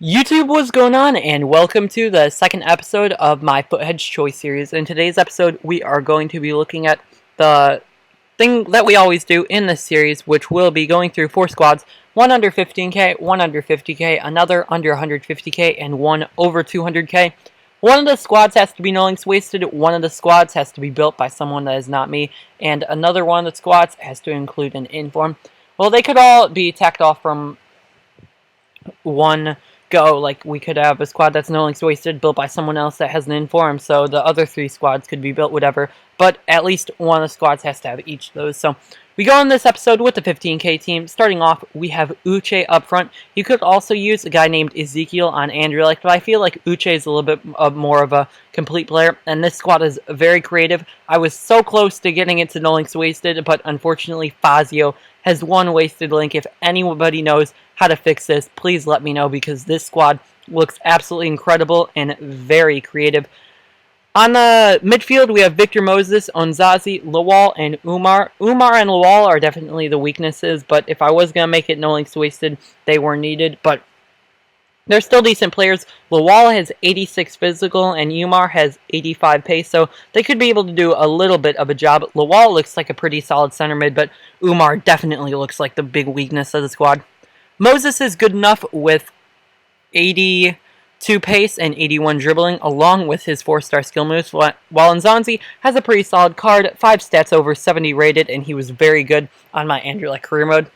YouTube, what's going on, and welcome to the second episode of my Futhead's Choice series. In today's episode, we are going to be looking at the thing that we always do in this series, which will be going through 4 squads, one under 15k, one under 50k, another under 150k, and one over 200k. One of the squads has to be no links wasted, one of the squads has to be built by someone that is not me, and another one of the squads has to include an inform. Well, they could all be tacked off from one go. Like, we could have a squad that's no links wasted built by someone else that has an inform, so the other 3 squads could be built whatever, but at least one of the squads has to have each of those. So we go on this episode with the 15k team. Starting off, we have Uche up front. You could also use a guy named Ezekiel on Andrew, but I feel like Uche is a little bit more of a complete player, and this squad is very creative. I was so close to getting it to no links wasted, but unfortunately Fazio has one wasted link. If anybody knows how to fix this, please let me know, because this squad looks absolutely incredible and very creative. On the midfield, we have Victor Moses, Onzazi, Lawal, and Umar. Umar and Lawal are definitely the weaknesses, but if I was going to make it no links wasted, they were needed, but they're still decent players. Lawal has 86 physical, and Umar has 85 pace, so they could be able to do a little bit of a job. Lawal looks like a pretty solid center mid, but Umar definitely looks like the big weakness of the squad. Moses is good enough with 82 pace and 81 dribbling, along with his 4-star skill moves, while Nzanzi has a pretty solid card, 5 stats over 70 rated, and he was very good on my Andrew career mode.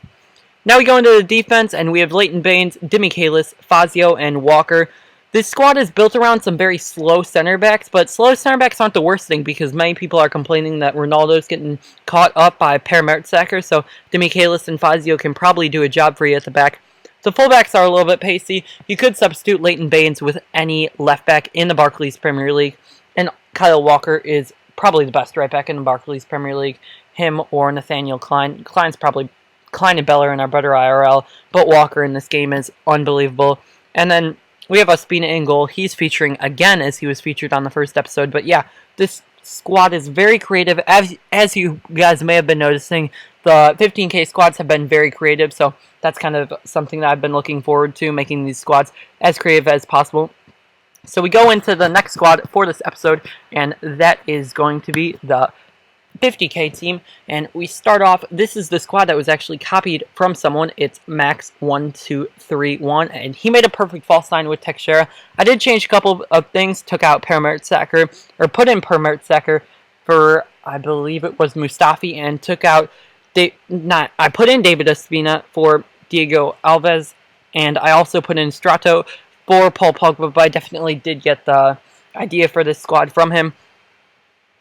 Now we go into the defense, and we have Leighton Baines, Demichelis, Fazio, and Walker. This squad is built around some very slow center backs, but slow center backs aren't the worst thing, because many people are complaining that Ronaldo's getting caught up by Per Mertesacker, so Demichelis and Fazio can probably do a job for you at the back. The fullbacks are a little bit pacey. You could substitute Leighton Baines with any left back in the Barclays Premier League, and Kyle Walker is probably the best right back in the Barclays Premier League. Him or Nathaniel Klein. Klein and Bellerin are better IRL, but Walker in this game is unbelievable. And then we have Ospina in goal. He's featuring again as he was featured on the first episode. But yeah, this squad is very creative. As you guys may have been noticing, the 15k squads have been very creative, so that's kind of something that I've been looking forward to, making these squads as creative as possible. So we go into the next squad for this episode, and that is going to be the 50k team, and we start off. This is the squad that was actually copied from someone. It's Max1231, and he made a perfect false nine with Texera. I did change a couple of things, took out Per Mertesacker, or put in Per Mertesacker for, I believe it was Mustafi, and took out I put in David Ospina for Diego Alves, and I also put in Strato for Paul Pogba, but I definitely did get the idea for this squad from him.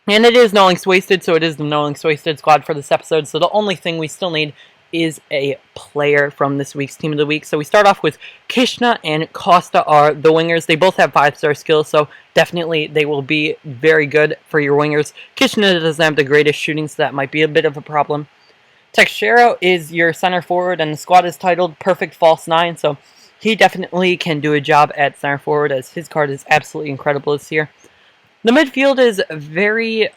And it is no links wasted, so it is the no links wasted squad for this episode. So the only thing we still need is a player from this week's Team of the Week. So we start off with Kishna and Costa are the wingers. They both have 5-star skills, so definitely they will be very good for your wingers. Kishna doesn't have the greatest shooting, so that might be a bit of a problem. Texero is your center forward, and the squad is titled Perfect False 9, so he definitely can do a job at center forward, as his card is absolutely incredible this year. The midfield is very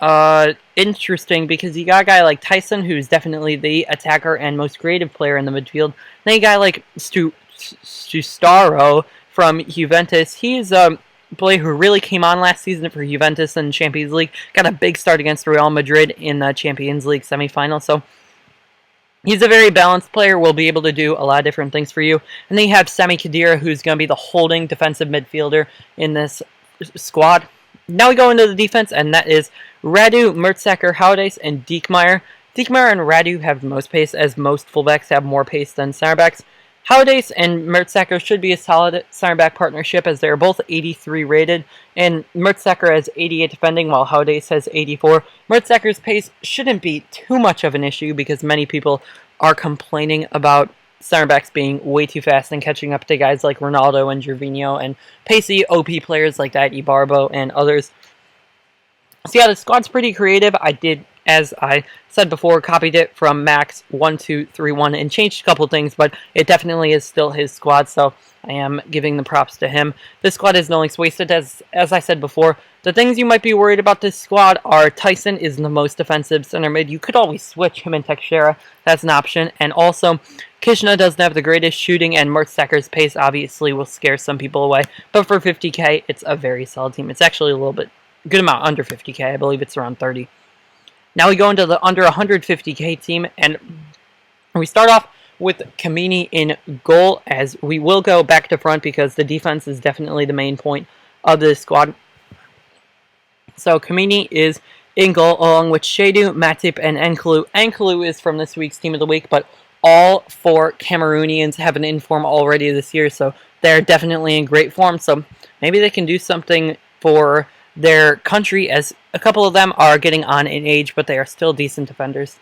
interesting, because you got a guy like Tyson, who's definitely the attacker and most creative player in the midfield. Then you got a guy like Stustaro from Juventus. He's a player who really came on last season for Juventus in Champions League. Got a big start against Real Madrid in the Champions League semifinal, so he's a very balanced player, will be able to do a lot of different things for you. And then you have Sami Khedira, who's going to be the holding defensive midfielder in this squad. Now we go into the defense, and that is Radu, Mertesacker, Howdace, and Diekmeyer. Diekmeyer and Radu have the most pace, as most fullbacks have more pace than center backs. Howdace and Mertesacker should be a solid center back partnership, as they're both 83 rated, and Mertesacker has 88 defending, while Howdace has 84. Mertesacker's pace shouldn't be too much of an issue, because many people are complaining about center backs being way too fast and catching up to guys like Ronaldo and Gervinho and pacey OP players like that, Ibarbo and others. So yeah, the squad's pretty creative. I did as I said before, copied it from Max1231 and changed a couple things, but it definitely is still his squad, so I am giving the props to him. This squad is no less wasted, as I said before. The things you might be worried about this squad are Tyson is the most defensive center mid. You could always switch him and Teixeira. That's an option. And also, Kishna doesn't have the greatest shooting, and Mertzsacker's pace obviously will scare some people away. But for 50k, it's a very solid team. It's actually a little bit good amount under 50k. I believe it's around 30. Now we go into the under 150k team, and we start off with Kamini in goal, as we will go back to front because the defense is definitely the main point of this squad. So Kamini is in goal along with Shadu, Matip, and Enkelu. Enkelu is from this week's Team of the Week, but all 4 Cameroonians have an inform already this year, so they're definitely in great form. So maybe they can do something for their country, as a couple of them are getting on in age, but they are still decent defenders.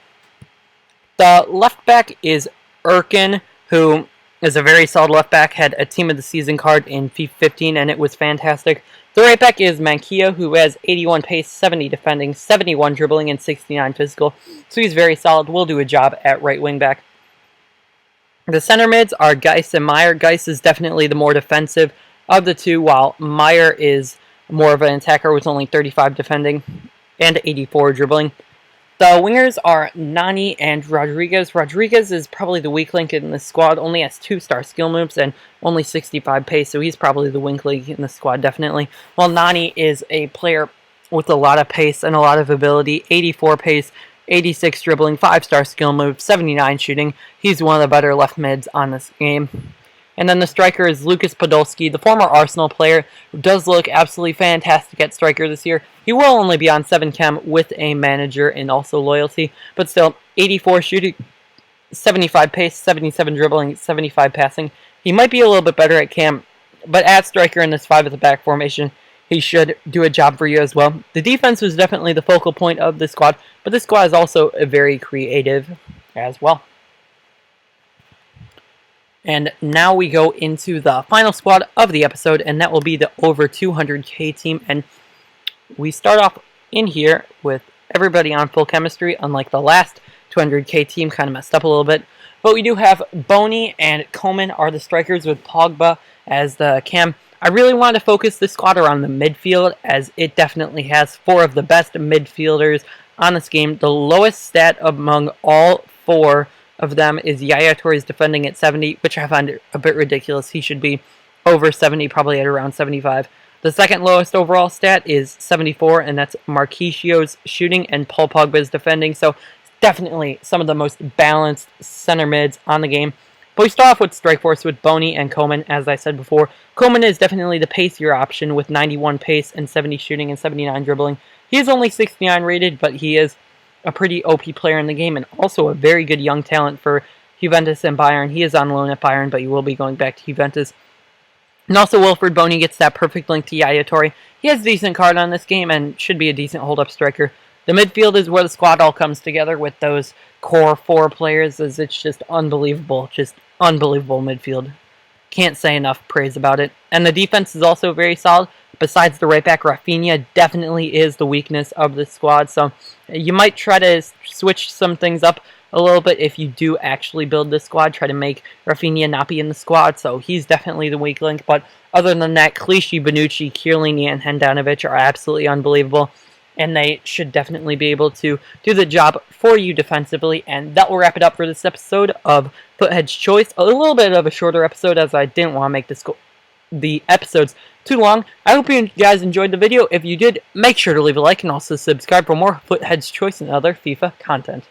The left back is Erkin, who is a very solid left back, had a Team of the Season card in FIFA 15, and it was fantastic. The right back is Mankia, who has 81 pace, 70 defending, 71 dribbling, and 69 physical. So he's very solid, will do a job at right wing back. The center mids are Geis and Meyer. Geis is definitely the more defensive of the two, while Meyer is more of an attacker with only 35 defending and 84 dribbling. The wingers are Nani and Rodriguez. Rodriguez is probably the weak link in the squad, only has 2-star skill moves and only 65 pace, so he's probably the weak link in the squad, definitely. While Nani is a player with a lot of pace and a lot of ability, 84 pace, 86 dribbling, 5-star skill move, 79 shooting. He's one of the better left mids on this game. And then the striker is Lucas Podolski, the former Arsenal player, who does look absolutely fantastic at striker this year. He will only be on 7 chem with a manager and also loyalty, but still, 84 shooting, 75 pace, 77 dribbling, 75 passing. He might be a little bit better at cam, but at striker in this 5 at the back formation, he should do a job for you as well. The defense was definitely the focal point of this squad, but this squad is also very creative as well. And now we go into the final squad of the episode, and that will be the over 200k team. And we start off in here with everybody on full chemistry, unlike the last 200k team, kind of messed up a little bit. But we do have Boney and Coleman are the strikers with Pogba as the cam. I really wanted to focus this squad around the midfield, as it definitely has 4 of the best midfielders on this game. The lowest stat among all 4 of them is Yaya Toure's defending at 70, which I find a bit ridiculous. He should be over 70, probably at around 75. The second lowest overall stat is 74, and that's Marquisio's shooting and Paul Pogba's defending. So definitely some of the most balanced center mids on the game. But we start off with Strike Force with Boney and Coleman, as I said before. Coleman is definitely the pacier option with 91 pace and 70 shooting and 79 dribbling. He is only 69 rated, but he is a pretty OP player in the game, and also a very good young talent for Juventus and Bayern. He is on loan at Bayern, but he will be going back to Juventus. And also Wilfred Boney gets that perfect link to Yaya Toure. He has a decent card on this game and should be a decent hold-up striker. The midfield is where the squad all comes together with those core 4 players, as it's just unbelievable midfield. Can't say enough praise about it. And the defense is also very solid. Besides the right back, Rafinha definitely is the weakness of the squad. So you might try to switch some things up a little bit if you do actually build this squad. Try to make Rafinha not be in the squad. So he's definitely the weak link. But other than that, Clichy, Bonucci, Chiellini, and Handanovic are absolutely unbelievable. And they should definitely be able to do the job for you defensively. And that will wrap it up for this episode of Futhead's Choice. A little bit of a shorter episode, as I didn't want to make the episodes too long. I hope you guys enjoyed the video. If you did, make sure to leave a like and also subscribe for more Futhead's Choice and other FIFA content.